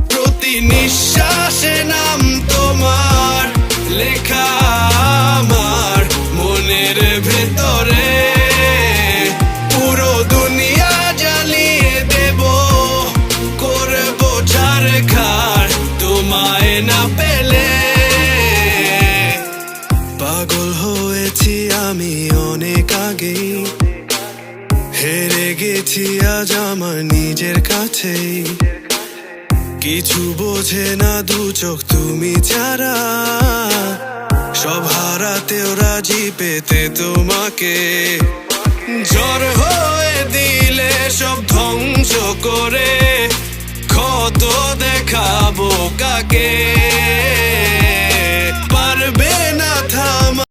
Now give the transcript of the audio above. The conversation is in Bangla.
প্রতি নিঃশ্বাসে নাম তোমার লেখা আমার মনের ভেতরে। পুরো দুনিয়া জ্বালিয়ে দেব, করবো ছারখার তোমায় না পেলে। পাগল হয়েছি আমি অনেক আগেই, হেরে গেছি আজ আমার নিজের কাছেই। কিছু বোঝে না দু চোখ তুমি ছাড়া, সব হারাতেও রাজি পেতে তোমাকে। ঝড় হয়ে দিলে সব ধ্বংস করে, ক্ষত দেখাবো কাকে? পারবে না থামা